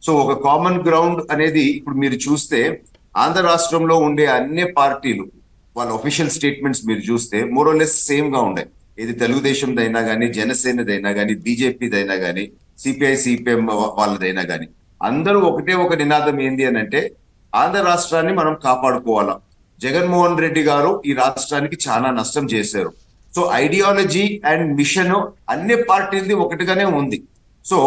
So ఒక common ground అనేది ఇప్పుడు మీరు చూస్తే ఆంధ్ర రాష్ట్రంలో ఉండే అన్ని పార్టీలు వాళ్ళ ఒఫీషియల్ స్టేట్మెంట్స్ మీరు చూస్తే మోరోలెస్ సేమ్ గా ఉన్నాయి. ఇది తెలుగుదేశందైనా కానీ, జనసేనదైనా కానీ, బీజేపీదైనా కానీ, సిపిఐ సిపిఎం వాళ్ళదైనా కానీ అందరూ ఒకటే ఒక నినాదం ఏంది అని అంటే ఆంధ్ర రాష్ట్రాన్ని మనం కాపాడుకోవాలా. జగన్మోహన్ రెడ్డి గారు ఈ రాష్ట్రానికి చాలా నష్టం చేశారు. సో ఐడియాలజీ అండ్ మిషన్ అన్ని పార్టీలది ఒకటిగానే ఉంది. సో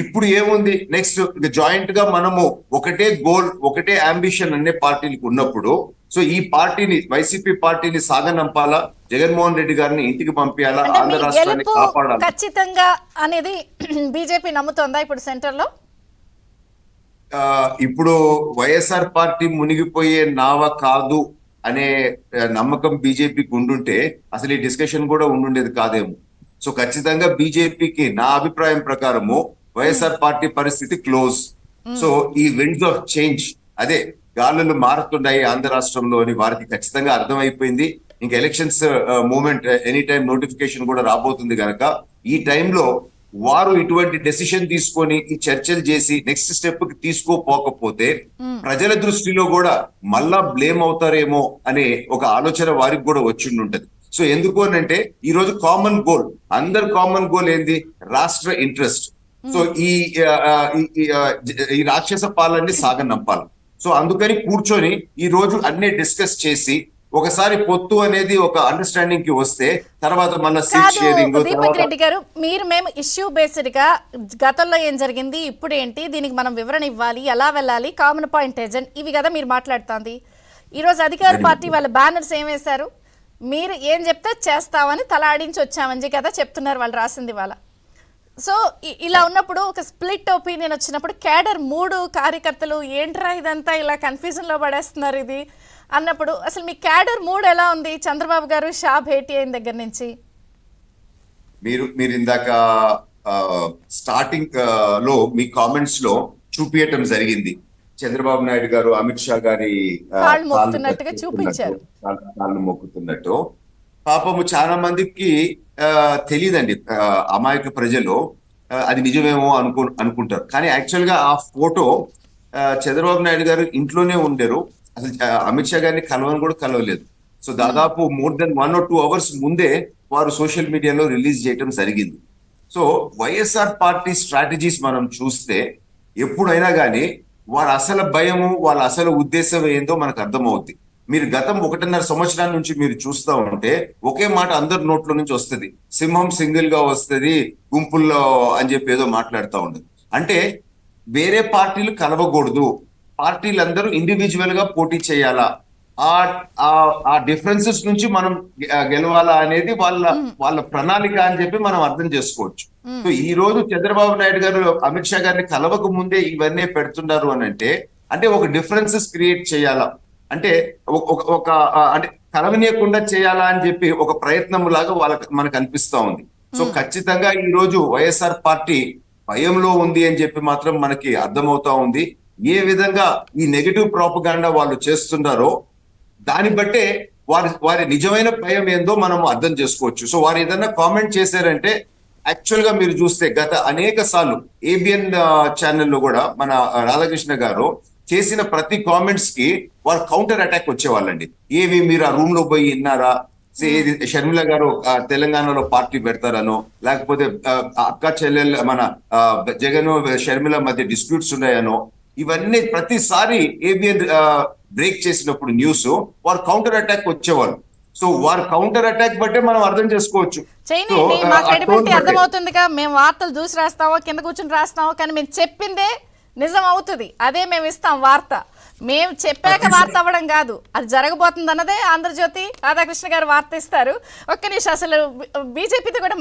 ఇప్పుడు ఏముంది నెక్స్ట్ జాయింట్ గా మనము ఒకటే గోల్, ఒకటే అంబిషన్ అనే పార్టీలకు ఉన్నప్పుడు సో ఈ పార్టీని, వైసీపీ పార్టీని సాగనంపాలా, జగన్మోహన్ రెడ్డి గారిని ఇంటికి పంపించాలా, ఆంధ్ర రాష్ట్రాన్ని కాపాడాలి ఖచ్చితంగా అనేది బీజేపీ నమ్ముతోందా ఇప్పుడు సెంటర్ లో? ఇప్పుడు వైఎస్ఆర్ పార్టీ మునిగిపోయే నావ కాదు అనే నమ్మకం బీజేపీకి ఉండుంటే అసలు ఈ డిస్కషన్ కూడా ఉండుండేది కాదేమో. సో ఖచ్చితంగా బీజేపీకి నా అభిప్రాయం ప్రకారము వైఎస్ఆర్ పార్టీ పరిస్థితి క్లోజ్. సో ఈ విండ్స్ ఆఫ్ చేంజ్, అదే గాలులు మారుతున్నాయి ఆంధ్ర రాష్ట్రంలో అని వారికి ఖచ్చితంగా అర్థమైపోయింది. ఇంకా elections moment any time notification కూడా రాబోతుంది కనుక ఈ టైంలో వారు ఇటువంటి డెసిషన్ తీసుకొని ఈ చర్చలు చేసి నెక్స్ట్ స్టెప్ కి తీసుకోపోకపోతే ప్రజల దృష్టిలో కూడా మళ్ళా బ్లేమ్ అవుతారేమో అనే ఒక ఆలోచన వారికి కూడా వచ్చిండుంటది. సో ఎందుకు అని అంటే ఈ రోజు కామన్ గోల్, అందరు కామన్ గోల్ ఏంది, రాష్ట్ర ఇంట్రెస్ట్. సో ఈ రాక్షస పాలనని సాగనంపాలి. సో అందుకని కూర్చొని ఈ రోజు అన్ని డిస్కస్ చేసి ఒకసారి పొత్తు అనేది ఒక అండర్స్టాండింగ్ కి వస్తే తర్వాత మన సీట్ షేరింగ్. దీపక్ రెడ్డి గారు, మేము ఇష్యూ బేస్డ్ గా గతంలో ఏం జరిగింది, ఇప్పుడు ఏంటి, దీనికి మనం వివరణ ఇవ్వాలి, ఎలా వెళ్ళాలి, కామన్ పాయింట్ ఏజెంట్, ఇవి కదా మీరు మాట్లాడుతోంది. ఈ రోజు అధికార పార్టీ వాళ్ళ బ్యానర్స్ ఏం వేశారు, మీరు ఏం చెప్తే చేస్తామని తల ఆడించి వచ్చామని కదా చెప్తున్నారు వాళ్ళు రాసింది వాళ్ళ. సో ఇలా ఉన్నప్పుడు ఒక స్ప్లిట్ ఒపీనియన్ వచ్చినప్పుడు కేడర్ 3 కార్యకర్తలు ఏంట్రా ఇదంతా ఇలా కన్ఫ్యూజన్ లో పడేస్తున్నారు ఇది అన్నప్పుడు అసలు మీ కేడర్ 3 ఎలా ఉంది చంద్రబాబు గారు షా భేటీ అయిన దగ్గర నుంచి? మీరు ఇందాక స్టార్టింగ్ లో మీ కామెంట్స్ లో చూపించటం జరిగింది, చంద్రబాబు నాయుడు గారు అమిత్ షా గారి కాళ్ళు మొక్కుతున్నట్టు. పాపము చాలా మందికి తెలియదండి, అమాయక ప్రజలు అది నిజమేమో అనుకుంటారు. కానీ యాక్చువల్ గా ఆ ఫోటో చంద్రబాబు నాయుడు గారు ఇంట్లోనే ఉండరు, అసలు అమిత్ షా గారిని కలవని కూడా కలవలేదు. సో దాదాపు మోర్ దెన్ 1 or 2 hours ముందే వారు సోషల్ మీడియాలో రిలీజ్ చేయడం జరిగింది. సో వైఎస్ఆర్ పార్టీ స్ట్రాటజీస్ మనం చూస్తే ఎప్పుడైనా కానీ వారి అసలు భయము, వాళ్ళ అసలు ఉద్దేశం ఏందో మనకు అర్థమవుద్ది. మీరు గతం 1.5 సంవత్సరాల నుంచి మీరు చూస్తా ఉంటే ఒకే మాట అందరి నోట్లో నుంచి వస్తుంది, సింహం సింగిల్ గా వస్తుంది గుంపుల్లో అని చెప్పి ఏదో మాట్లాడుతూ ఉండదు. అంటే వేరే పార్టీలు కలవకూడదు, పార్టీలందరూ ఇండివిజువల్ గా పోటీ చేయాలా, ఆ డిఫరెన్సెస్ నుంచి మనం గెలవాలా అనేది వాళ్ళ ప్రణాళిక అని చెప్పి మనం అర్థం చేసుకోవచ్చు. సో ఈ రోజు చంద్రబాబు నాయుడు గారు అమిత్ షా గారిని కలవక ముందే ఇవన్నీ పెడుతున్నారు అని అంటే ఒక డిఫరెన్సెస్ క్రియేట్ చేయాలా, అంటే ఒక అంటే కలవనీయకుండా చేయాలా అని చెప్పి ఒక ప్రయత్నం లాగా మనకు అనిపిస్తా ఉంది. సో ఖచ్చితంగా ఈ రోజు వైఎస్ఆర్ పార్టీ భయంలో ఉంది అని చెప్పి మాత్రం మనకి అర్థమవుతా ఉంది. ఏ విధంగా ఈ నెగటివ్ ప్రాపగాండా వాళ్ళు చేస్తున్నారో దాన్ని బట్టే వారి నిజమైన భయం ఏందో మనం అర్థం చేసుకోవచ్చు. సో వారు ఏదైనా కామెంట్ చేశారంటే యాక్చువల్ గా మీరు చూస్తే గత అనేక సార్లు ఏబిఎన్ ఛానల్లో కూడా మన రాధాకృష్ణ గారు చేసిన ప్రతి కామెంట్స్ కి వారు కౌంటర్ అటాక్ వచ్చేవాళ్ళండి. ఏవి మీరు ఆ రూమ్ లో పోయి విన్నారా, షర్మిల గారు తెలంగాణలో పార్టీ పెడతారనో, లేకపోతే అక్క చెల్లెళ్ళ మన జగన్ షర్మిల మధ్య డిస్ప్యూట్స్ ఉన్నాయనో, ఇవన్నీ ప్రతిసారి ఏబిఎన్ బ్రేక్ చేసినప్పుడు న్యూస్ వారు కౌంటర్ అటాక్ వచ్చేవాళ్ళు. సో వారు కౌంటర్ అటాక్ బట్టే మనం అర్థం చేసుకోవచ్చు. అర్థమవుతుందిగా, మేము వార్తలు చూసి రాస్తామో కింద కూర్చొని రాస్తామో, కానీ మేము చెప్పిందే నిజం అవుతుంది, అదే మేము ఇస్తాం వార్త. మేము చెప్పాక వార్త అవ్వడం కాదు, అది జరగబోతుంది అన్నదే ఆంధ్రజ్యోతి రాధాకృష్ణ గారు వార్త ఇస్తారు. ఒక్క నిమిషం, అసలు బీజేపీది కూడా